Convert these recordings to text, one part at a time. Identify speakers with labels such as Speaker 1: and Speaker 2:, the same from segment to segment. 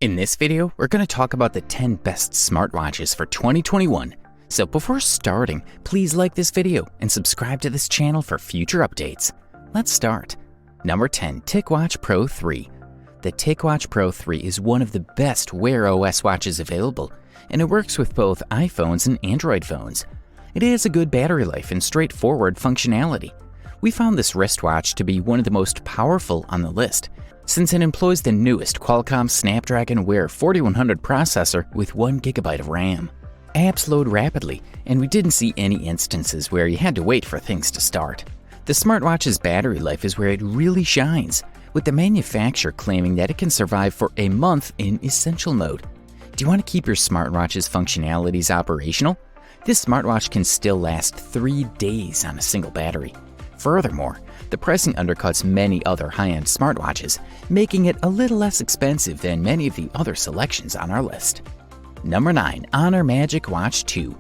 Speaker 1: In this video, we're going to talk about the 10 best smartwatches for 2021. So before starting, please like this video and subscribe to this channel for future updates. Let's start. Number 10. Ticwatch Pro 3. The Ticwatch Pro 3 is one of the best Wear OS watches available, and it works with both iPhones and Android phones. It has a good battery life and straightforward functionality. We found this wristwatch to be one of the most powerful on the list, since it employs the newest Qualcomm Snapdragon Wear 4100 processor with 1 GB of RAM. Apps load rapidly, and we didn't see any instances where you had to wait for things to start. The smartwatch's battery life is where it really shines, with the manufacturer claiming that it can survive for a month in essential mode. Do you want to keep your smartwatch's functionalities operational? This smartwatch can still last 3 days on a single battery. Furthermore, the pricing undercuts many other high-end smartwatches, making it a little less expensive than many of the other selections on our list. Number 9. Honor Magic Watch 2.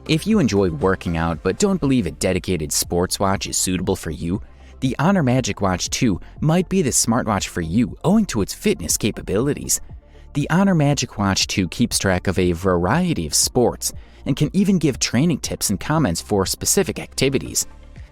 Speaker 1: If you enjoy working out but don't believe a dedicated sports watch is suitable for you, the Honor Magic Watch 2 might be the smartwatch for you owing to its fitness capabilities. The Honor Magic Watch 2 keeps track of a variety of sports and can even give training tips and comments for specific activities.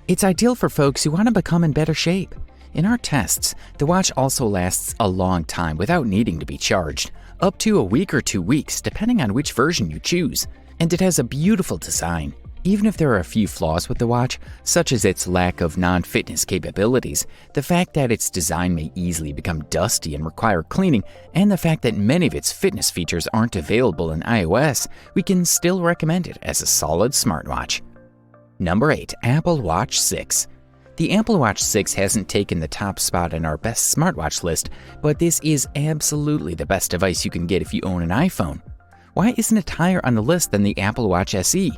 Speaker 1: It's ideal for folks who want to become in better shape. In our tests, the watch also lasts a long time without needing to be charged, up to a week or 2 weeks depending on which version you choose. And it has a beautiful design. Even if there are a few flaws with the watch, such as its lack of non-fitness capabilities, the fact that its design may easily become dusty and require cleaning, and the fact that many of its fitness features aren't available in iOS, we can still recommend it as a solid smartwatch. Number 8. Apple Watch 6. The Apple Watch 6 hasn't taken the top spot in our best smartwatch list, but this is absolutely the best device you can get if you own an iPhone. Why isn't it higher on the list than the Apple Watch SE?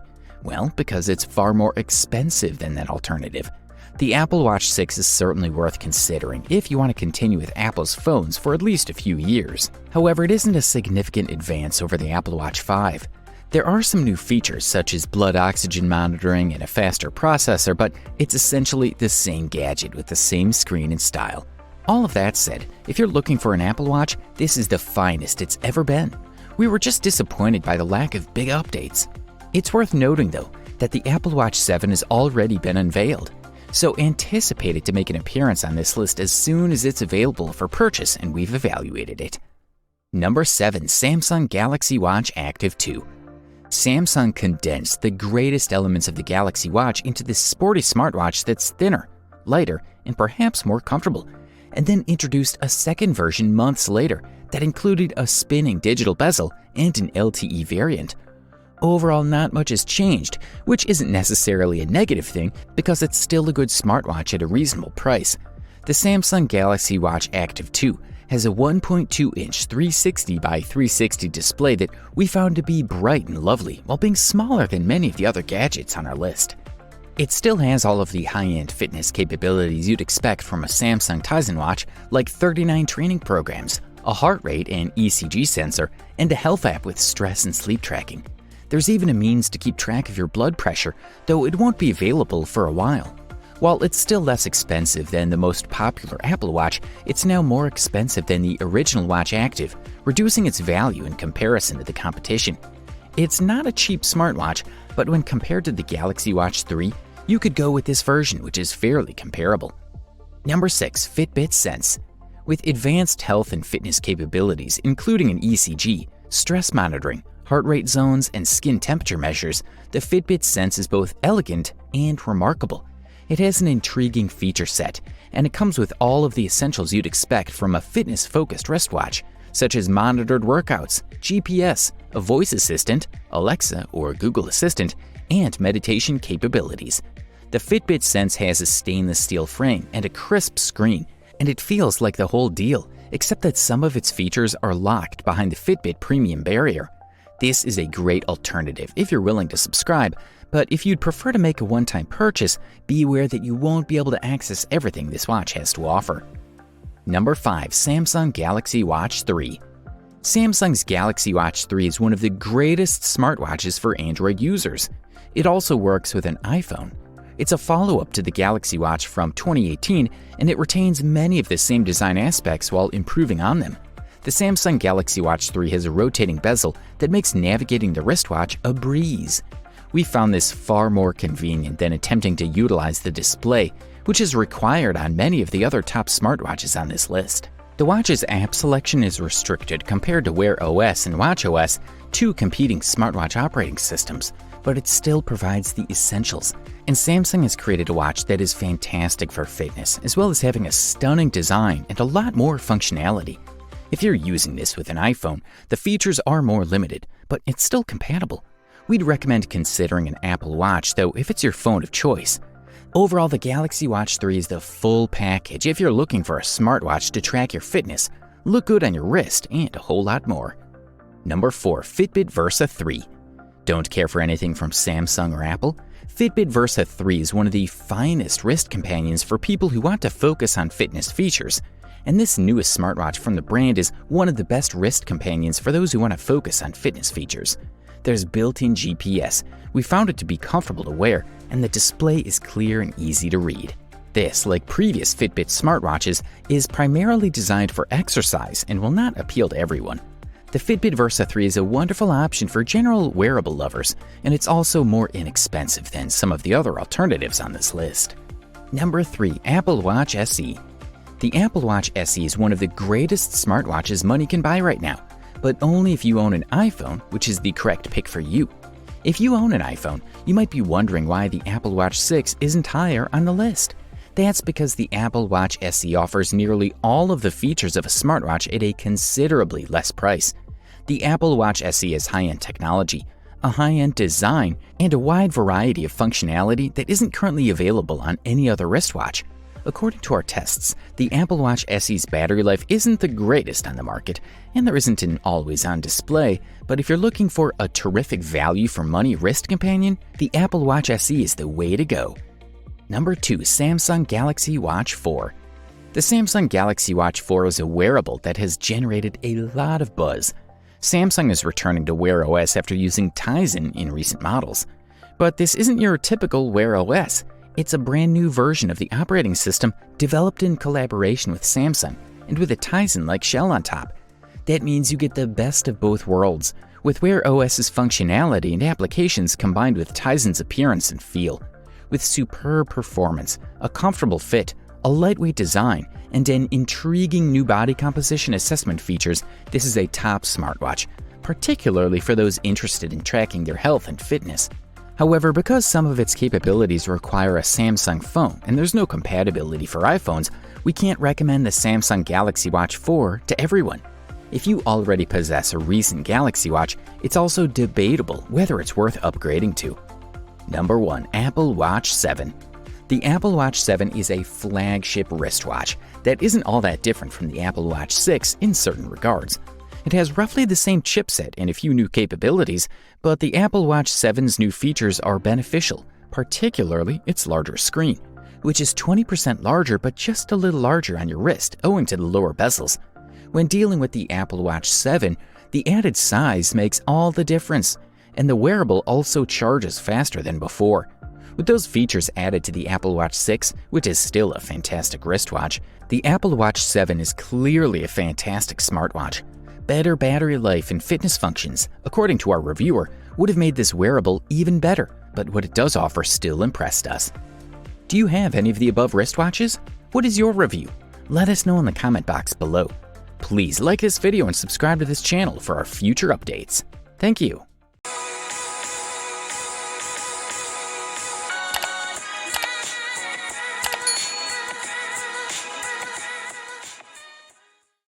Speaker 1: Well, because it's far more expensive than that alternative. The Apple Watch 6 is certainly worth considering if you want to continue with Apple's phones for at least a few years. However, it isn't a significant advance over the Apple Watch 5. There are some new features such as blood oxygen monitoring and a faster processor, but it's essentially the same gadget with the same screen and style. All of that said, if you're looking for an Apple Watch, this is the finest it's ever been. We were just disappointed by the lack of big updates. It's worth noting, though, that the Apple Watch 7 has already been unveiled, so anticipate it to make an appearance on this list as soon as it's available for purchase and we've evaluated it. Number 7. Samsung Galaxy Watch Active 2. Samsung condensed the greatest elements of the Galaxy Watch into this sporty smartwatch that's thinner, lighter, and perhaps more comfortable, and then introduced a second version months later that included a spinning digital bezel and an LTE variant. Overall, not much has changed, which isn't necessarily a negative thing because it's still a good smartwatch at a reasonable price. The Samsung Galaxy Watch Active 2 has a 1.2-inch 360 by 360 display that we found to be bright and lovely while being smaller than many of the other gadgets on our list. It still has all of the high-end fitness capabilities you'd expect from a Samsung Tizen watch, like 39 training programs, a heart rate and ECG sensor, and a health app with stress and sleep tracking. There's even a means to keep track of your blood pressure, though it won't be available for a while. While it's still less expensive than the most popular Apple Watch, it's now more expensive than the original Watch Active, reducing its value in comparison to the competition. It's not a cheap smartwatch, but when compared to the Galaxy Watch 3, you could go with this version, which is fairly comparable. Number 6. Fitbit Sense. With advanced health and fitness capabilities, including an ECG, stress monitoring, heart rate zones, and skin temperature measures, the Fitbit Sense is both elegant and remarkable. It has an intriguing feature set, and it comes with all of the essentials you'd expect from a fitness-focused wristwatch, such as monitored workouts, GPS, a voice assistant, Alexa or Google Assistant, and meditation capabilities. The Fitbit Sense has a stainless steel frame and a crisp screen, and it feels like the whole deal, except that some of its features are locked behind the Fitbit Premium barrier. This is a great alternative if you're willing to subscribe, but if you'd prefer to make a one-time purchase, be aware that you won't be able to access everything this watch has to offer. Number 5. Samsung Galaxy Watch 3. Samsung's Galaxy Watch 3 is one of the greatest smartwatches for Android users. It also works with an iPhone. It's a follow-up to the Galaxy Watch from 2018, and it retains many of the same design aspects while improving on them. The Samsung Galaxy Watch 3 has a rotating bezel that makes navigating the wristwatch a breeze. We found this far more convenient than attempting to utilize the display, which is required on many of the other top smartwatches on this list. The watch's app selection is restricted compared to Wear OS and watchOS, two competing smartwatch operating systems, but it still provides the essentials. And Samsung has created a watch that is fantastic for fitness, as well as having a stunning design and a lot more functionality. If you're using this with an iPhone, the features are more limited, but it's still compatible. We'd recommend considering an Apple Watch, though, if it's your phone of choice. Overall, the Galaxy Watch 3 is the full package if you're looking for a smartwatch to track your fitness, look good on your wrist, and a whole lot more. Number 4. Fitbit Versa 3. Don't care for anything from Samsung or Apple? Fitbit Versa 3 is one of the finest wrist companions for people who want to focus on fitness features. And this newest smartwatch from the brand is one of the best wrist companions for those who want to focus on fitness features. There's built-in GPS, we found it to be comfortable to wear, and the display is clear and easy to read. This, like previous Fitbit smartwatches, is primarily designed for exercise and will not appeal to everyone. The Fitbit Versa 3 is a wonderful option for general wearable lovers, and it's also more inexpensive than some of the other alternatives on this list. Number 3. Apple Watch SE. The Apple Watch SE is one of the greatest smartwatches money can buy right now, but only if you own an iPhone, which is the correct pick for you. If you own an iPhone, you might be wondering why the Apple Watch 6 isn't higher on the list. That's because the Apple Watch SE offers nearly all of the features of a smartwatch at a considerably less price. The Apple Watch SE has high-end technology, a high-end design, and a wide variety of functionality that isn't currently available on any other wristwatch. According to our tests, the Apple Watch SE's battery life isn't the greatest on the market, and there isn't an always-on display, but if you're looking for a terrific value for money wrist companion, the Apple Watch SE is the way to go. Number 2. Samsung Galaxy Watch 4. The Samsung Galaxy Watch 4 is a wearable that has generated a lot of buzz. Samsung is returning to Wear OS after using Tizen in recent models. But this isn't your typical Wear OS. It's a brand new version of the operating system developed in collaboration with Samsung and with a Tizen-like shell on top. That means you get the best of both worlds, with Wear OS's functionality and applications combined with Tizen's appearance and feel. With superb performance, a comfortable fit, a lightweight design, and an intriguing new body composition assessment features, this is a top smartwatch, particularly for those interested in tracking their health and fitness. However, because some of its capabilities require a Samsung phone and there's no compatibility for iPhones, we can't recommend the Samsung Galaxy Watch 4 to everyone. If you already possess a recent Galaxy Watch, it's also debatable whether it's worth upgrading to. Number 1. Apple Watch 7. The Apple Watch 7 is a flagship wristwatch that isn't all that different from the Apple Watch 6 in certain regards. It has roughly the same chipset and a few new capabilities, but the Apple Watch 7's new features are beneficial, particularly its larger screen, which is 20% larger but just a little larger on your wrist owing to the lower bezels. When dealing with the Apple Watch 7, the added size makes all the difference, and the wearable also charges faster than before. With those features added to the Apple Watch 6, which is still a fantastic wristwatch, the Apple Watch 7 is clearly a fantastic smartwatch. Better battery life and fitness functions, according to our reviewer, would have made this wearable even better, but what it does offer still impressed us. Do you have any of the above wristwatches? What is your review? Let us know in the comment box below. Please like this video and subscribe to this channel for our future updates. Thank you.